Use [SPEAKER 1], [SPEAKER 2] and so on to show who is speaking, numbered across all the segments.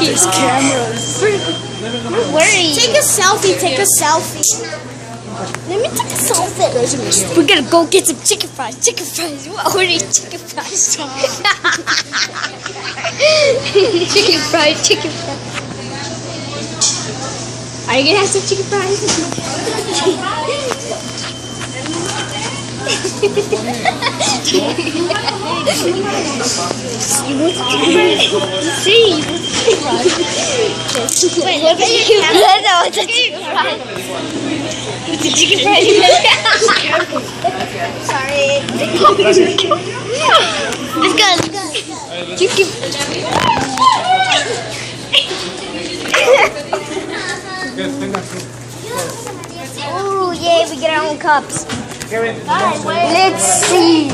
[SPEAKER 1] There's cameras.
[SPEAKER 2] Where are you?
[SPEAKER 1] Take a selfie. Take a selfie. Let me take a selfie.
[SPEAKER 2] We're gonna go get some chicken fries. Chicken fries. We're ordering chicken fries. Chicken fries. Chicken fries. Are you gonna have some chicken fries? See. Wait, what about you? No, it's a chicken fry. It's a chicken fry.
[SPEAKER 1] Sorry.
[SPEAKER 2] Let's go. Chicken. Oh, yay, we get our own cups. Let's see.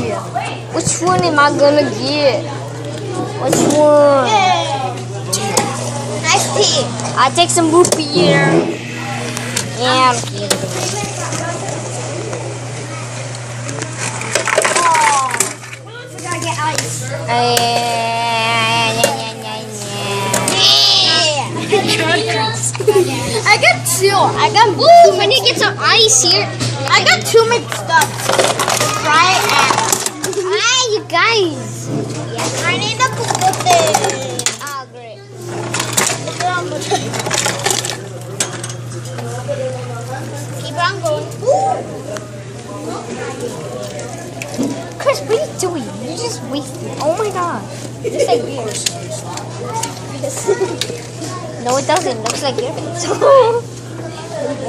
[SPEAKER 2] Which one am I gonna get? Which one?
[SPEAKER 1] Nice tea.
[SPEAKER 2] I take some root beer. And
[SPEAKER 1] We gotta get ice. I got two. I got
[SPEAKER 2] ooh, we need to get some ice here.
[SPEAKER 1] I got two mixed up. Right and
[SPEAKER 2] Hi, you guys.
[SPEAKER 1] I need a cocote.
[SPEAKER 2] Ah, great.
[SPEAKER 1] Keep on going.
[SPEAKER 2] Chris, what are you doing? You're just wasting. Oh my god. Just like yours. No, it doesn't. It looks like your face. Your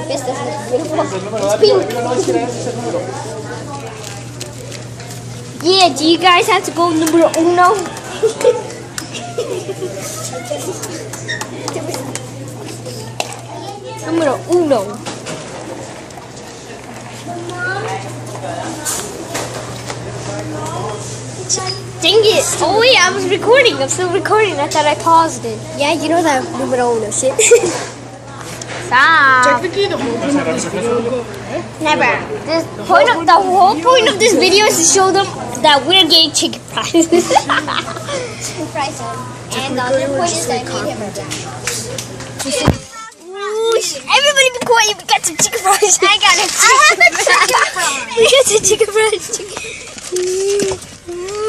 [SPEAKER 2] face doesn't look beautiful. It's pink. Yeah, do you guys have to go number uno? Numero uno. Dang it! Oh wait, I was recording. I'm still recording. I thought I paused it.
[SPEAKER 1] Yeah, you know that numero uno shit.
[SPEAKER 2] Stop.
[SPEAKER 1] Never.
[SPEAKER 2] The whole point of this video is to show them that we're getting chicken fries.
[SPEAKER 1] Chicken fries and the other point is that me and him are back.
[SPEAKER 2] Ooh, everybody be quiet. We got some chicken fries.
[SPEAKER 1] I got a chicken fry.
[SPEAKER 2] We got some chicken fries.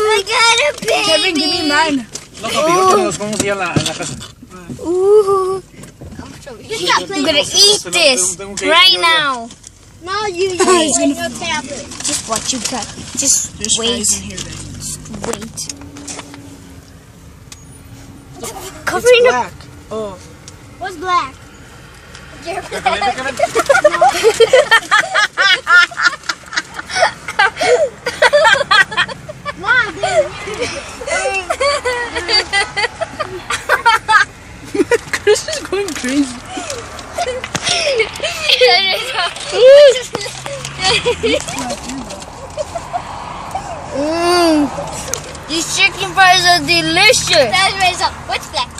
[SPEAKER 2] I got a baby.
[SPEAKER 3] Kevin, give me mine. ¿Cómo se llama en la casa?
[SPEAKER 2] Ooh. I'm gonna eat this right now.
[SPEAKER 1] No, you use your tablet.
[SPEAKER 2] Just what you got. Just
[SPEAKER 3] There's
[SPEAKER 2] wait.
[SPEAKER 3] fries in here, then.
[SPEAKER 2] Just wait.
[SPEAKER 3] It's
[SPEAKER 2] Covering up.
[SPEAKER 3] black. Oh.
[SPEAKER 1] What's black? You're Mom,
[SPEAKER 3] Chris is going crazy.
[SPEAKER 2] These chicken fries are delicious.
[SPEAKER 1] That's right. So, what's black?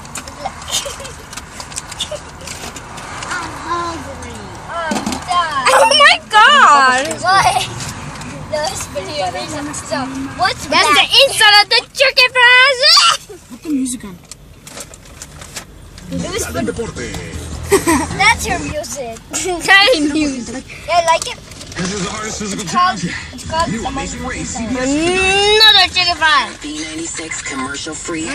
[SPEAKER 1] I'm hungry. I'm done.
[SPEAKER 2] Oh my god.
[SPEAKER 1] What? That's pretty amazing. So, what's
[SPEAKER 2] That's
[SPEAKER 1] black?
[SPEAKER 2] the inside of the chicken fries.
[SPEAKER 3] Put the music on.
[SPEAKER 1] That's your music.
[SPEAKER 2] Tiny music.
[SPEAKER 1] Yeah, I like it.
[SPEAKER 4] This is the hardest physical
[SPEAKER 1] It's called
[SPEAKER 4] challenge. New Amazing Race CBS.
[SPEAKER 2] Another chicken fry.
[SPEAKER 5] B96 commercial free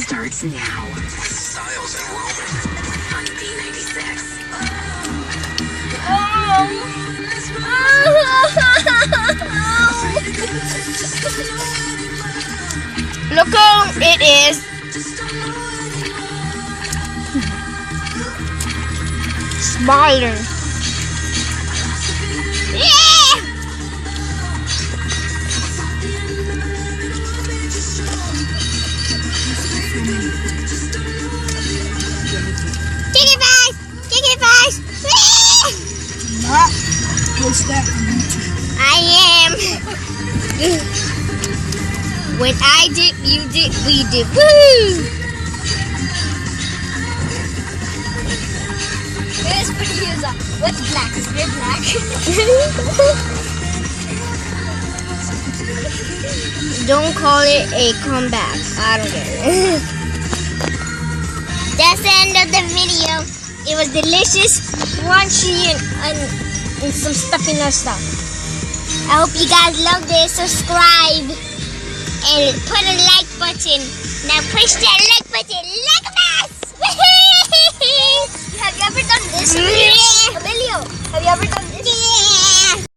[SPEAKER 5] starts now
[SPEAKER 4] Styles and Roman.
[SPEAKER 5] on B96.
[SPEAKER 2] Look how it is. Smaller. Yeah! Chicken fries! Chicken fries!
[SPEAKER 3] Not post that on YouTube.
[SPEAKER 2] I am. When I did, you did, we did. Woo!
[SPEAKER 1] This video is what's black? Is it black?
[SPEAKER 2] Don't call it a comeback. I don't get it. That's the end of the video. It was delicious, crunchy, and some stuffiness stuff. I hope you guys loved it. Subscribe and put a like button. Now push that like button.